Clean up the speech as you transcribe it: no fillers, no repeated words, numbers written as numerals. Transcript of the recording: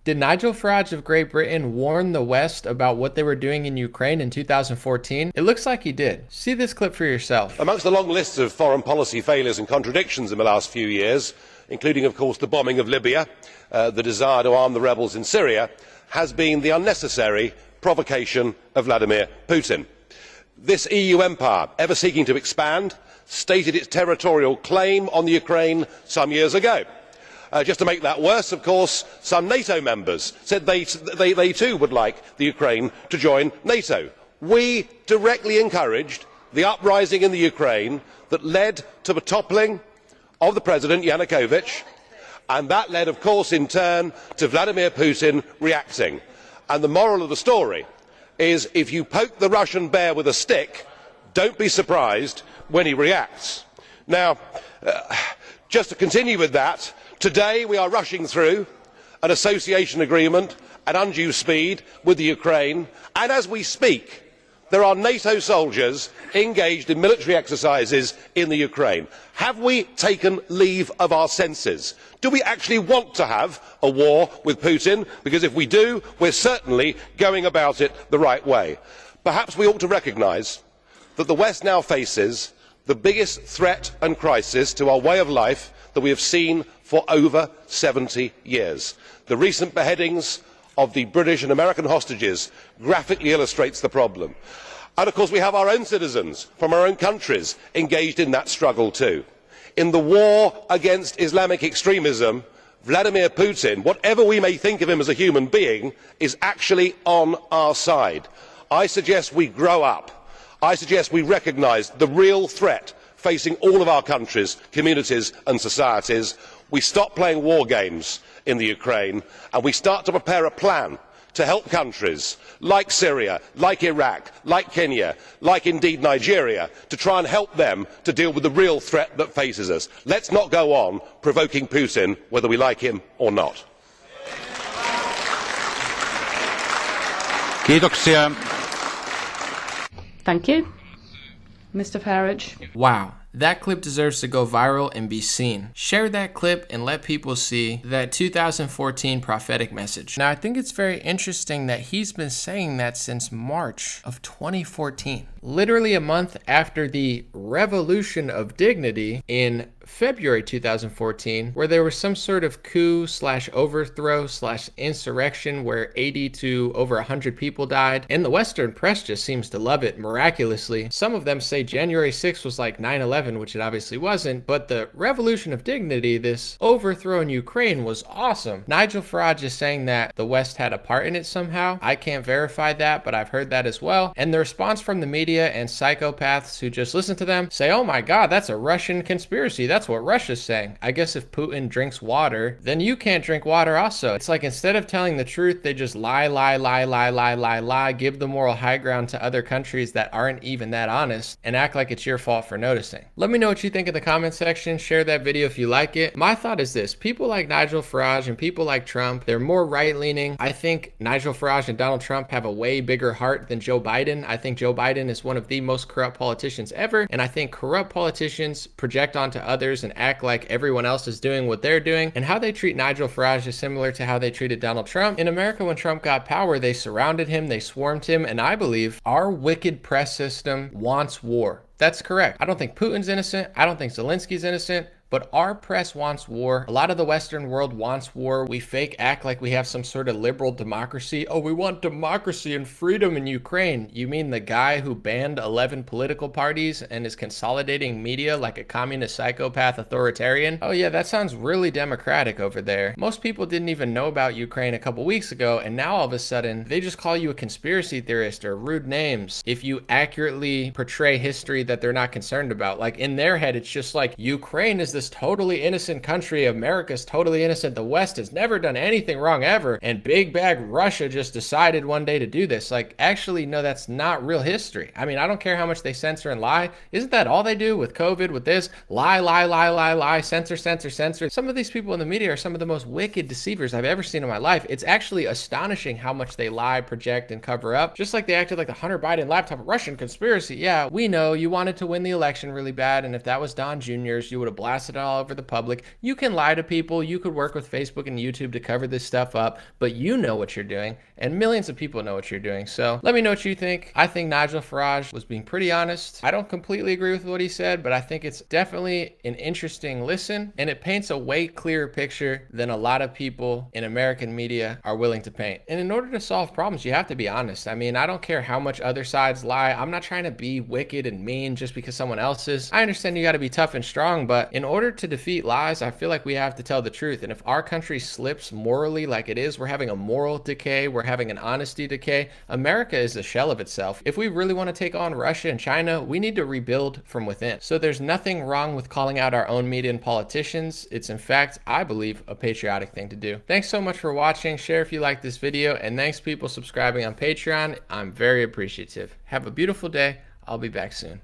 Did Nigel Farage of Great Britain warn the West about what they were doing in Ukraine in 2014? It looks like he did. See this clip for yourself. Amongst the long list of foreign policy failures and contradictions in the last few years, including of course the bombing of Libya, the desire to arm the rebels in Syria, has been the unnecessary provocation of Vladimir Putin. This EU empire, ever seeking to expand, stated its territorial claim on the Ukraine some years ago. Just to make that worse, of course, some NATO members said they too would like the Ukraine to join NATO. We directly encouraged the uprising in the Ukraine that led to the toppling of the President Yanukovych, and that led, of course, in turn to Vladimir Putin reacting. And the moral of the story is, if you poke the Russian bear with a stick, don't be surprised when he reacts. Now, just to continue with that, today we are rushing through an association agreement at undue speed with the Ukraine, and as we speak there are NATO soldiers engaged in military exercises in the Ukraine. Have we taken leave of our senses? Do we actually want to have a war with Putin? Because if we do, we are certainly going about it the right way. Perhaps we ought to recognise that the West now faces the biggest threat and crisis to our way of life that we have seen for over 70 years. The recent beheadings of the British and American hostages graphically illustrates the problem. And of course we have our own citizens from our own countries engaged in that struggle too. In the war against Islamic extremism, Vladimir Putin, whatever we may think of him as a human being, is actually on our side. I suggest we grow up. I suggest we recognise the real threat facing all of our countries, communities and societies. We stop playing war games in the Ukraine and we start to prepare a plan to help countries like Syria, like Iraq, like Kenya, like indeed Nigeria, to try and help them to deal with the real threat that faces us. Let us not go on provoking Putin, whether we like him or not. Kiitoksia. Thank you. Mr. Farage. Wow. That clip deserves to go viral and be seen. Share that clip and let people see that 2014 prophetic message. Now, I think it's very interesting that he's been saying that since March of 2014. Literally a month after the Revolution of Dignity in February 2014, where there was some sort of coup / overthrow / insurrection where 80 to over 100 people died. And the Western press just seems to love it miraculously. Some of them say January 6th was like 9/11, which it obviously wasn't, but the Revolution of Dignity, this overthrow in Ukraine, was awesome. Nigel Farage is saying that the West had a part in it somehow. I can't verify that, but I've heard that as well. And the response from the media and psychopaths who just listen to them say, oh my God, that's a Russian conspiracy. That's what Russia's saying. I guess if Putin drinks water, then you can't drink water also. It's like instead of telling the truth, they just lie, give the moral high ground to other countries that aren't even that honest and act like it's your fault for noticing. Let me know what you think in the comment section. Share that video if you like it. My thought is this: people like Nigel Farage and people like Trump, they're more right-leaning. I think Nigel Farage and Donald Trump have a way bigger heart than Joe Biden. I think Joe Biden is one of the most corrupt politicians ever, and I think corrupt politicians project onto others and act like everyone else is doing what they're doing, and how they treat Nigel Farage is similar to how they treated Donald Trump. In America, when Trump got power, they surrounded him, they swarmed him, and I believe our wicked press system wants war. That's correct. I don't think Putin's innocent. I don't think Zelensky's innocent. But our press wants war. A lot of the Western world wants war. We fake act like we have some sort of liberal democracy. Oh, we want democracy and freedom in Ukraine. You mean the guy who banned 11 political parties and is consolidating media like a communist psychopath authoritarian? Oh yeah, that sounds really democratic over there. Most people didn't even know about Ukraine a couple weeks ago, and now all of a sudden they just call you a conspiracy theorist or rude names if you accurately portray history that they're not concerned about. Like in their head, it's just like Ukraine is this totally innocent country, America's totally innocent, the West has never done anything wrong ever, and big bag Russia just decided one day to do this. Like, actually, no, that's not real history. I mean, I don't care how much they censor and lie. Isn't that all they do with COVID, with this? Lie, censor. Some of these people in the media are some of the most wicked deceivers I've ever seen in my life. It's actually astonishing how much they lie, project, and cover up. Just like they acted like the Hunter Biden laptop Russian conspiracy. Yeah, we know you wanted to win the election really bad, and if that was Don Jr.'s, you would have blasted blast it all over the public. You can lie to people. You could work with Facebook and YouTube to cover this stuff up, but you know what you're doing, and millions of people know what you're doing. So let me know what you think. I think Nigel Farage was being pretty honest. I don't completely agree with what he said, but I think it's definitely an interesting listen, and it paints a way clearer picture than a lot of people in American media are willing to paint. And in order to solve problems, you have to be honest. I mean, I don't care how much other sides lie. I'm not trying to be wicked and mean just because someone else is. I understand you got to be tough and strong, but in order to defeat lies, I feel like we have to tell the truth. And if our country slips morally like it is, we're having a moral decay, we're having an honesty decay. America is a shell of itself. If we really want to take on Russia and China, we need to rebuild from within. So there's nothing wrong with calling out our own media and politicians. It's in fact, I believe, a patriotic thing to do. Thanks so much for watching. Share if you like this video, and thanks people subscribing on Patreon. I'm very appreciative. Have a beautiful day. I'll be back soon.